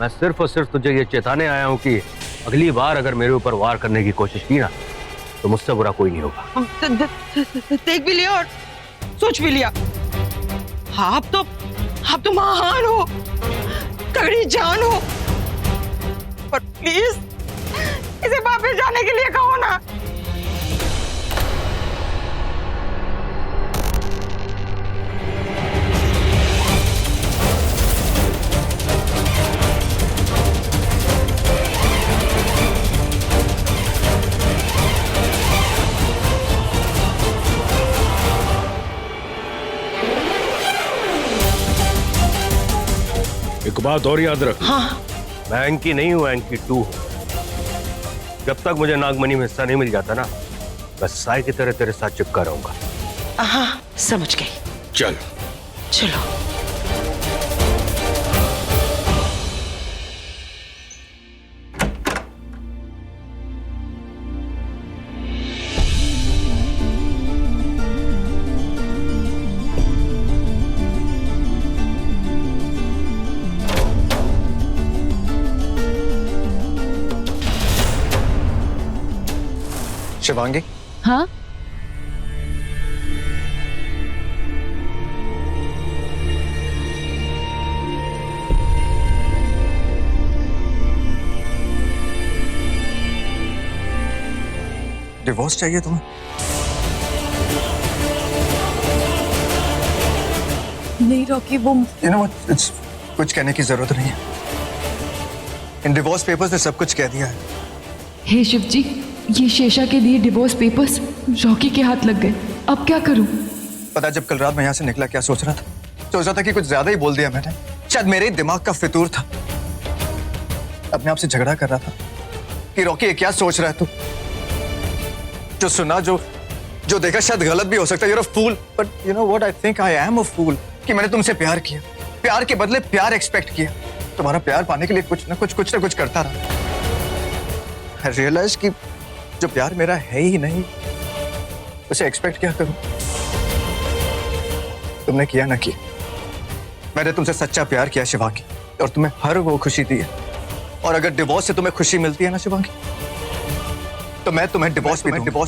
मैं सिर्फ और सिर्फ तुझे ये चेताने आया हूँ कि अगली बार अगर मेरे ऊपर वार करने की कोशिश की ना तो मुझसे बुरा कोई नहीं होगा। देख भी लिया और सोच भी लिया। आप तो महान हो, तगड़ी जान हो, पर प्लीज इसे वापस जाने के लिए कहो ना। एक बात और याद रख। हाँ, मैं एंकी नहीं हूँ, एंकी 2 हूँ। जब तक मुझे नागमणि में हिस्सा नहीं मिल जाता ना, मैं साई की तरह तेरे साथ चिपका रहूंगा। हाँ समझ गई। चल चलो। शिवांगी, हाँ डिवोर्स चाहिए तुम्हें? नहीं रॉकी, वो यू नो व्हाट, कुछ कहने की जरूरत नहीं है। इन डिवोर्स पेपर्स ने सब कुछ कह दिया है। हे शिव जी, ये शेषा के लिए डिवोर्स पेपर्स रॉकी के हाथ लग गए। अब क्या करूं? पता जब कल रात मैं यहाँ से निकला क्या सोच रहा था? सोच रहा था कि कुछ ज्यादा ही बोल दिया मैंने। शायद मेरे ही दिमाग का फितूर था। अपने आप से झगड़ा कर रहा था कि रॉकी ये क्या सोच रहा है तू? जो सुना, जो देखा शायद गलत भी हो सकता है। You're a fool, but you know what? I think I am a fool कि मैंने तुमसे प्यार किया, प्यार के बदले प्यार एक्सपेक्ट किया। तुम्हारा प्यार पाने के लिए कुछ ना कुछ करता रहा। I realize कि जो प्यार मेरा है ही नहीं, उसे एक्सपेक्ट क्या करूं? तुमने किया ना किया, मैंने तुमसे सच्चा प्यार किया शिवांगी, और तुम्हें हर वो खुशी दी है। और अगर डिवोर्स से तुम्हें खुशी मिलती है ना शिवांगी, तो मैं तुम्हें डिवोर्स भी दूंगा,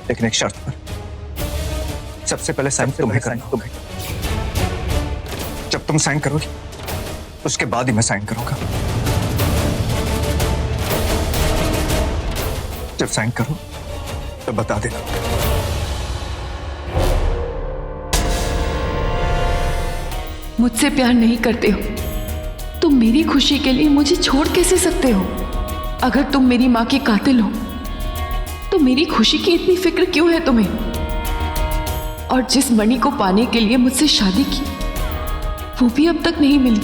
लेकिन एक शर्त पर। सबसे पहले साइन तुम्हें करना होगा। जब तुम साइन करोगी उसके बाद ही मैं साइन करूंगा। जब साइन करो तो बता देना। मुझसे प्यार नहीं करते हो, तुम मेरी खुशी के लिए मुझे छोड़ कैसे सकते हो? अगर तुम मेरी माँ के कातिल हो तो मेरी खुशी की इतनी फिक्र क्यों है तुम्हें? और जिस मणि को पाने के लिए मुझसे शादी की, वो भी अब तक नहीं मिली,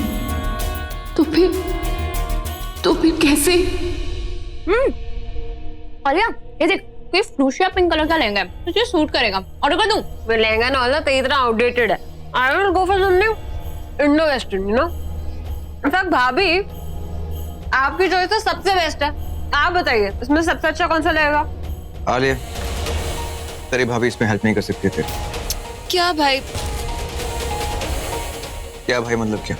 तो फिर कैसे? आलिया, ये देख, कोई फ्रूशिया पिंक कलर का लहंगा है, तुझे सूट करेगा। ऑर्डर कर दूं? वो लहंगा ना वाला तेरी तरह आउटडेटेड है। I will go for something Indo western, you know. In fact भाभी, आपकी चॉइस तो सबसे बेस्ट है। आप बताइए इसमें सबसे अच्छा कौन सा लगेगा? आलिया, तेरी भाभी इसमें हेल्प नहीं कर सकती थे। क्या भाई? क्या भाई मतलब क्या?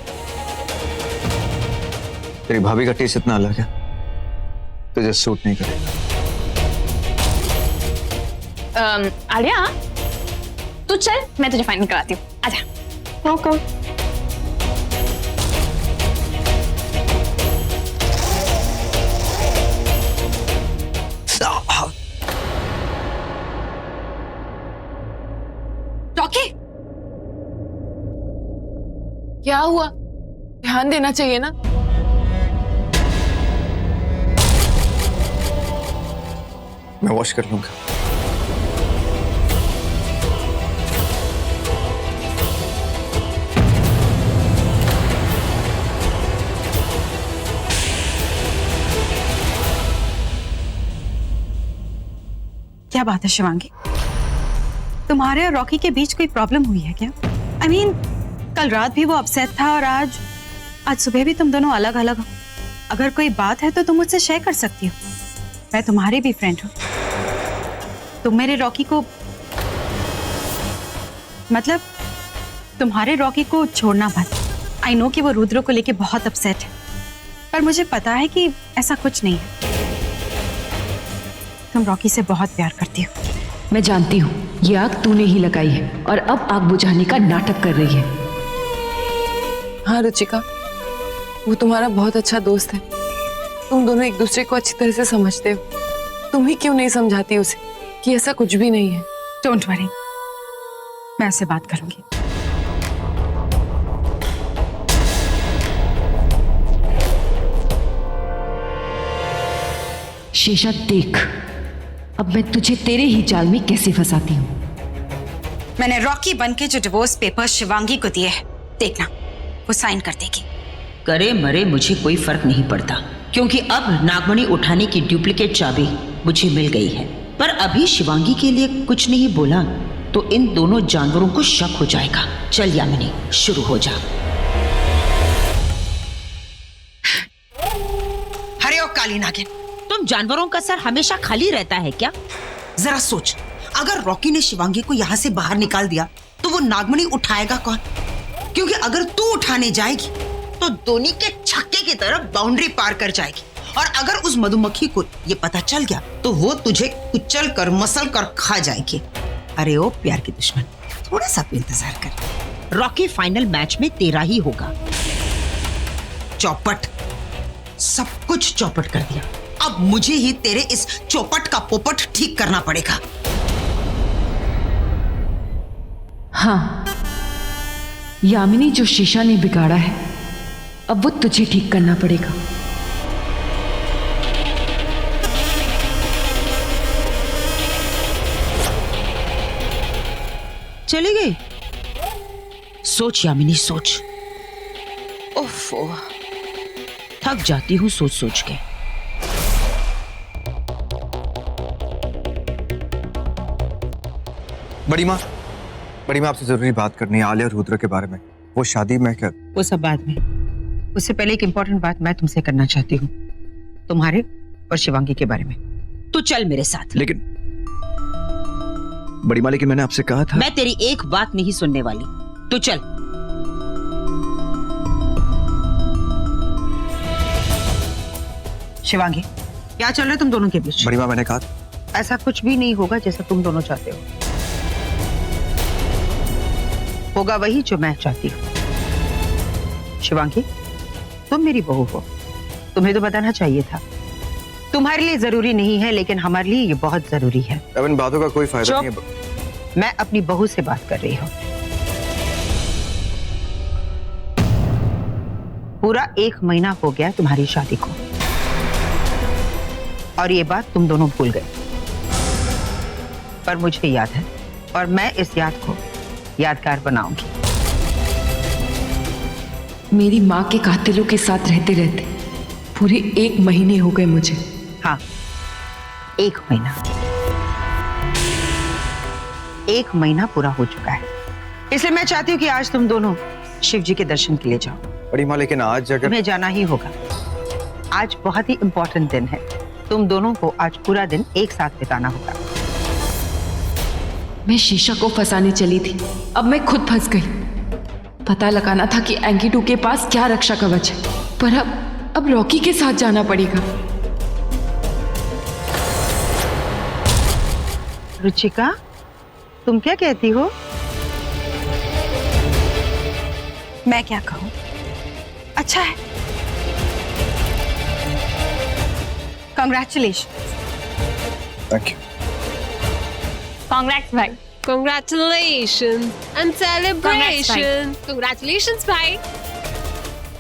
तेरी भाभी का टेस्ट इतना अलग है, तुझे सूट नहीं करेगा। आलिया, तू चल, मैं तुझे फाइनल कराती हूँ। आजा। ओके। रॉकी, क्या हुआ? ध्यान देना चाहिए ना। मैं वॉश कर लूंगा। क्या बात है शिवांगी, तुम्हारे और रॉकी के बीच कोई प्रॉब्लम हुई है क्या? I mean, कल रात भी वो अपसेट था और आज सुबह भी तुम दोनों अलग अलग हो। अगर कोई बात है तो तुम मुझसे शेयर कर सकती हो। मैं तुम्हारी भी फ्रेंड हूँ। तुम मेरे रॉकी को, मतलब तुम्हारे रॉकी को छोड़ना मत। आई नो कि वो रुद्र को लेके बहुत अपसेट है, पर मुझे पता है कि ऐसा कुछ नहीं है। तुम रॉकी से बहुत प्यार करती हो। मैं जानती हूँ ये आग तूने ही लगाई है और अब आग बुझाने का नाटक कर रही है। हाँ रुचिका, वो तुम्हारा बहुत अच्छा दोस्त है। तुम दोनों एक दूसरे को अच्छी तरह से समझते हो। तुम ही क्यों नहीं समझाती उसे कि ऐसा कुछ भी नहीं है? डोंट वरी, मैं उससे बात करूंगी। शेषा देख, अब मैं तुझे तेरे ही जाल में कैसे फंसाती हूँ। मैंने रॉकी बनके जो डिवोर्स पेपर शिवांगी को दिए हैं, देखना वो साइन कर देगी। करे मरे मुझे कोई फर्क नहीं पड़ता, क्योंकि अब नागमणि उठाने की डुप्लीकेट चाबी मुझे मिल गई है। पर अभी शिवांगी के लिए कुछ नहीं बोला तो इन दोनों जानवरों को शक हो जाएगा। चल यामिनी, शुरू हो जा। हरे ओ काली नागिन, तुम जानवरों का सर हमेशा खाली रहता है क्या? जरा सोच, अगर रॉकी ने शिवांगी को यहाँ से बाहर निकाल दिया तो वो नागमणि उठाएगा कौन? क्योंकि अगर तू उठाने जाएगी तो धोनी के छक्के की तरफ बाउंड्री पार कर जाएगी, और अगर उस मधुमक्खी को ये पता चल गया तो वो तुझे कुचल कर मसल कर खा जाएगी। अरे ओ प्यार की दुश्मन, थोड़ा सा इंतजार कर। रॉकी फाइनल मैच में तेरा ही होगा। चौपट, सब कुछ चौपट कर दिया। अब मुझे ही तेरे इस चौपट का पोपट ठीक करना पड़ेगा। हाँ, यामिनी जो शीशा ने बिगाड़ा है अब वो तुझे ठीक करना पड़ेगा। चली गई? सोच यामिनी, सोच। ओफो, थक जाती हूँ सोच सोच के। बड़ी माँ आपसे जरूरी बात करनी है आलिया और रुद्र के बारे में। वो शादी में क्या? वो सब बाद में। उससे पहले एक इंपॉर्टेंट बात मैं तुमसे करना चाहती हूँ, तुम्हारे और शिवांगी के बारे में। तू चल मेरे साथ। लेकिन बड़ी माँ, लेकिन मैंने आपसे कहा था। मैं तेरी एक बात नहीं सुनने वाली, तू चल। शिवांगी, क्या चल रहा है तुम दोनों के बीच? बड़ी माँ, मैंने कहा ऐसा कुछ भी नहीं होगा जैसा तुम दोनों चाहते हो। होगा वही जो मैं चाहती हूँ। शिवांगी, तुम मेरी बहू हो, तुम्हें तो बताना चाहिए था। तुम्हारे लिए जरूरी नहीं है, लेकिन हमारे लिए ये बहुत जरूरी है। अब इन बातों का कोई फायदा नहीं है। मैं अपनी बहू से बात कर रही हूँ। पूरा 1 महीना हो गया तुम्हारी शादी को, और ये बात तुम दोनों भूल गए। पर मुझे याद है, और मैं इस याद को यादगार बनाऊंगी। मेरी माँ के कातिलों के साथ रहते रहते पूरे 1 महीने हो गए मुझे। हाँ, 1 महीना। 1 महीना पूरा हो चुका है, इसलिए मैं चाहती हूँ कि आज तुम दोनों शिव जी के दर्शन के लिए जाओ। बड़ी माँ, लेकिन आज अगर तुम्हें जाना ही होगा। आज बहुत ही इम्पोर्टेंट दिन है, तुम दोनों को आज पूरा दिन एक साथ बिताना होगा। मैं शीशा को फंसाने चली थी, अब मैं खुद फंस गई। पता लगाना था कि एंकीटू के पास क्या रक्षा कवच है, पर अब रॉकी के साथ जाना पड़ेगा। रुचिका, तुम क्या कहती हो? मैं क्या कहूँ, अच्छा है। Congratulations. Thank you. कांग्रेट्स भाई। Congratulations and celebration. Congratulations भाई।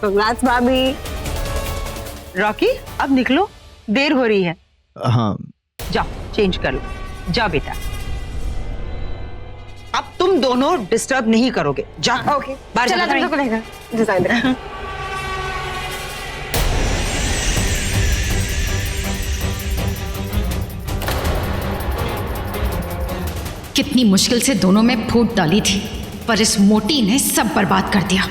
Congrats भाभी। रॉकी, अब निकलो, देर हो रही है। हाँ, जाओ चेंज कर लो, जाओ बेटा। अब तुम दोनों डिस्टर्ब नहीं करोगे, जाओ। ओके, बाहर चला जाओ। तुमको लेगा डिजाइन। कितनी मुश्किल से दोनों में फूट डाली थी, पर इस मोटी ने सब बर्बाद कर दिया।